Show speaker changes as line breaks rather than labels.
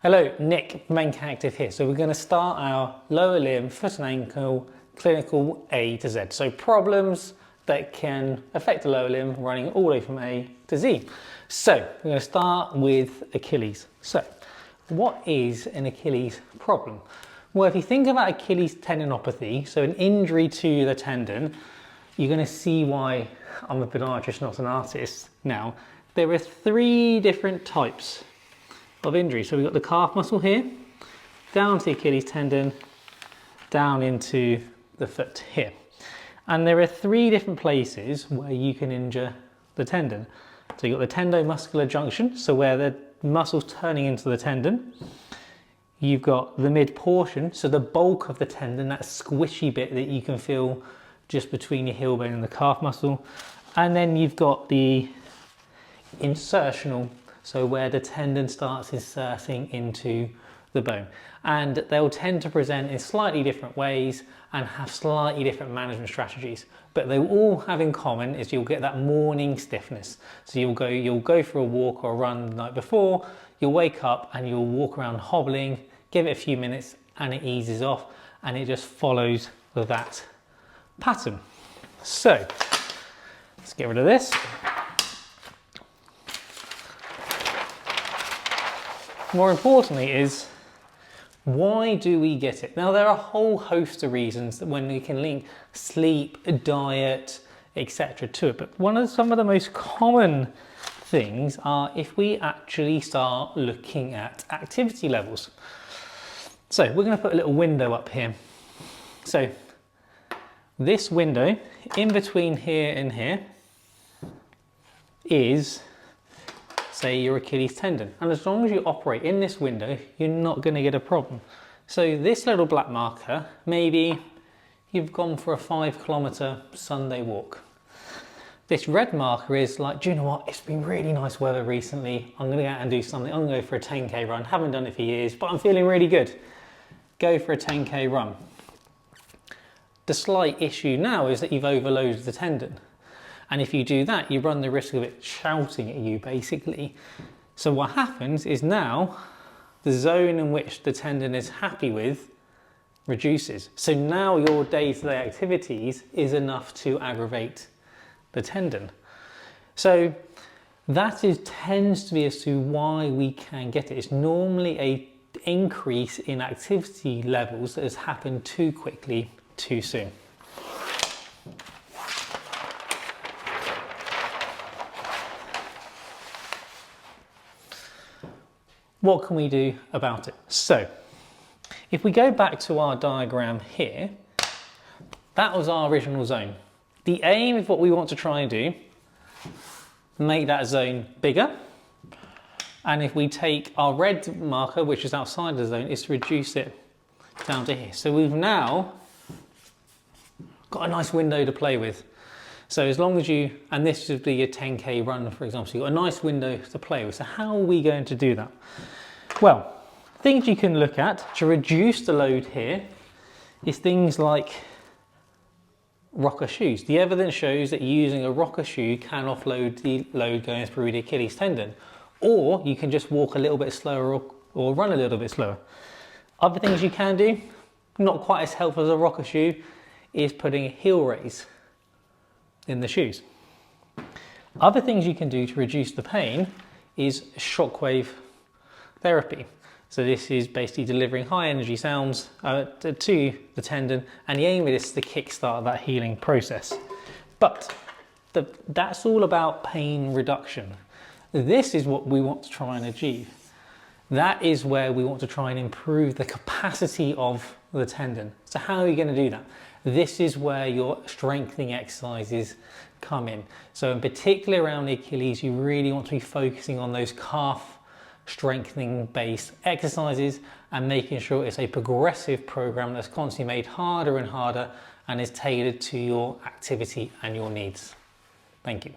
Hello, Nick, Mank Active here. So we're going to start our lower limb, foot and ankle, clinical A to Z. So problems that can affect the lower limb running all the way from A to Z. So we're going to start with Achilles. So what is an Achilles problem? Well, if you think about Achilles tendinopathy, so an injury to the tendon, you're going to see why I'm a podiatrist, not an artist. Now, there are three different types of injury. So we've got the calf muscle here, down to the Achilles tendon, down into the foot here. And there are three different places where you can injure the tendon. So you've got the tendomuscular junction, so where the muscle's turning into the tendon. You've got the mid portion, so the bulk of the tendon, that squishy bit that you can feel just between your heel bone and the calf muscle. And then you've got the insertional, so where the tendon starts inserting into the bone. And they'll tend to present in slightly different ways and have slightly different management strategies. But they all have in common is you'll get that morning stiffness. So you'll go for a walk or a run the night before, you'll wake up and you'll walk around hobbling, give it a few minutes and it eases off and it just follows that pattern. So let's get rid of this. More importantly is, why do we get it? Now there are a whole host of reasons that when we can link sleep, diet, etc. to it, but some of the most common things are if we actually start looking at activity levels. So we're going to put a little window up here. So this window in between here and here is, say, your Achilles tendon, and as long as you operate in this window you're not going to get a problem. So this little black marker, maybe you've gone for a 5-kilometer Sunday walk. This red marker is like, do you know what, it's been really nice weather recently, I'm going to go out and do something, I'm going to go for a 10k run, haven't done it for years but I'm feeling really good, go for a 10k run. The slight issue now is that you've overloaded the tendon. And if you do that, you run the risk of it shouting at you, basically. So what happens is now the zone in which the tendon is happy with reduces. So now your day-to-day activities is enough to aggravate the tendon. So that tends to be as to why we can get it. It's normally an increase in activity levels that has happened too quickly, too soon. What can we do about it? So if we go back to our diagram here, that was our original zone. The aim of what we want to try and do, make that zone bigger. And if we take our red marker, which is outside the zone, is to reduce it down to here. So we've now got a nice window to play with. So as long as you, and this would be a 10k run, for example, so you've got a nice window to play with. So how are we going to do that? Well, things you can look at to reduce the load here is things like rocker shoes. The evidence shows that using a rocker shoe can offload the load going through the Achilles tendon. Or you can just walk a little bit slower or run a little bit slower. Other things you can do, not quite as helpful as a rocker shoe, is putting a heel raise in the shoes. Other things you can do to reduce the pain is shockwave therapy. So this is basically delivering high energy sounds to the tendon, and the aim of this is to kickstart that healing process. But that's all about pain reduction. This is what we want to try and achieve. That is where we want to try and improve the capacity of the tendon. So how are you going to do that? This is where your strengthening exercises come in. So in particular around the Achilles, you really want to be focusing on those calf strengthening based exercises and making sure it's a progressive program that's constantly made harder and harder and is tailored to your activity and your needs. Thank you.